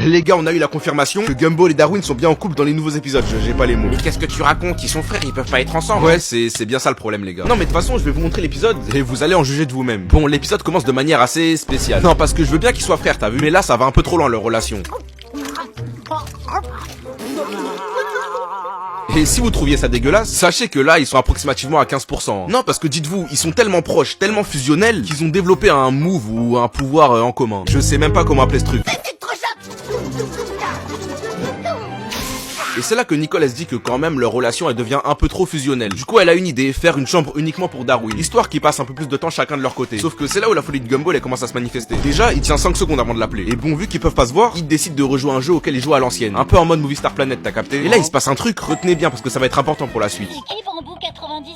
Les gars, on a eu la confirmation que Gumball et Darwin sont bien en couple dans les nouveaux épisodes, j'ai pas les mots. Mais qu'est-ce que tu racontes? Ils sont frères, ils peuvent pas être ensemble. Ouais, c'est bien ça le problème les gars. Non mais de toute façon, je vais vous montrer l'épisode et vous allez en juger de vous-même. Bon, l'épisode commence de manière assez spéciale. Non, parce que je veux bien qu'ils soient frères, t'as vu? Mais là, ça va un peu trop loin leur relation. Et si vous trouviez ça dégueulasse, sachez que là, ils sont approximativement à 15%. Non, parce que dites-vous, ils sont tellement proches, tellement fusionnels, qu'ils ont développé un move ou un pouvoir en commun. Je sais même pas comment appeler ce truc. Et c'est là que Nicole elle se dit que quand même leur relation elle devient un peu trop fusionnelle. Du coup elle a une idée, faire une chambre uniquement pour Darwin, histoire qu'ils passent un peu plus de temps chacun de leur côté. Sauf que c'est là où la folie de Gumball elle commence à se manifester. Déjà il tient 5 secondes avant de l'appeler. Et bon vu qu'ils peuvent pas se voir, il décide de rejouer un jeu auquel il joue à l'ancienne. Un peu en mode Movie Star Planet, t'as capté? Et là il se passe un truc, retenez bien parce que ça va être important pour la suite. C'est qui Bambou 97?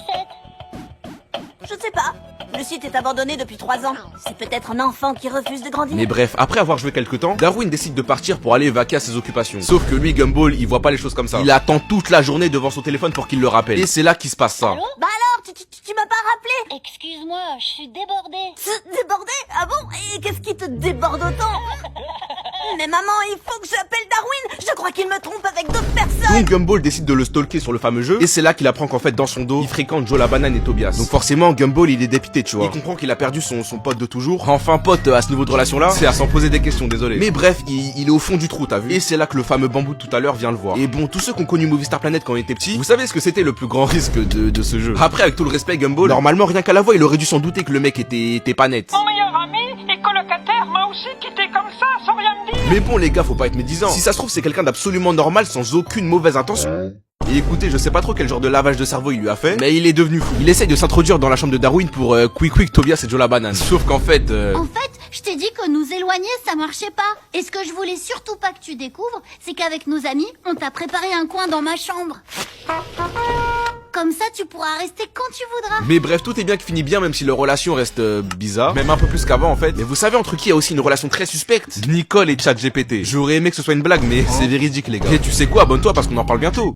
Je sais pas. Le site est abandonné depuis 3 ans. C'est peut-être un enfant qui refuse de grandir. Mais bref, après avoir joué quelques temps, Darwin décide de partir pour aller vaquer à ses occupations. Sauf que lui, Gumball, il voit pas les choses comme ça. Il attend toute la journée devant son téléphone pour qu'il le rappelle. Et c'est là qu'il se passe ça. Allô? Bah alors, tu m'as pas rappelé? Excuse-moi, je suis débordée. Débordé? Ah bon? Et qu'est-ce qui te déborde autant? Mais maman, il faut que j'appelle Darwin. Je crois qu'il me trompe avec d'autres personnes. Donc Gumball décide de le stalker sur le fameux jeu. Et c'est là qu'il apprend qu'en fait dans son dos, il fréquente Joe la banane et Tobias. Donc forcément, Gumball il est dépité, tu vois. Il comprend qu'il a perdu son pote de toujours. Enfin pote à ce niveau de relation là, c'est à s'en poser des questions, désolé. Mais bref, il est au fond du trou, t'as vu. Et c'est là que le fameux Bambou de tout à l'heure vient le voir. Et bon, tous ceux qui ont connu Movie Star Planet quand on était petit, vous savez ce que c'était le plus grand risque de ce jeu. Après avec tout le respect Gumball, normalement rien qu'à la voix, il aurait dû s'en douter que le mec était pas net. Mon meilleur ami et colocataire m'a aussi quitté comme ça, sans rien me dire. Mais bon les gars, faut pas être médisant. Si ça se trouve c'est quelqu'un d'absolument normal sans aucune mauvaise intention. Et écoutez, je sais pas trop quel genre de lavage de cerveau il lui a fait, mais il est devenu fou. Il essaye de s'introduire dans la chambre de Darwin pour Quick, Tobias et Joe la banane. Sauf qu'en fait... En fait, je t'ai dit que nous éloigner, ça marchait pas. Et ce que je voulais surtout pas que tu découvres, c'est qu'avec nos amis, on t'a préparé un coin dans ma chambre. Comme ça, tu pourras rester quand tu voudras. Mais bref, tout est bien qui finit bien, même si leur relation reste bizarre. Même un peu plus qu'avant, en fait. Mais vous savez entre qui il y a aussi une relation très suspecte? Nicole et ChatGPT. J'aurais aimé que ce soit une blague, mais c'est véridique, les gars. Et tu sais quoi, abonne-toi parce qu'on en parle bientôt.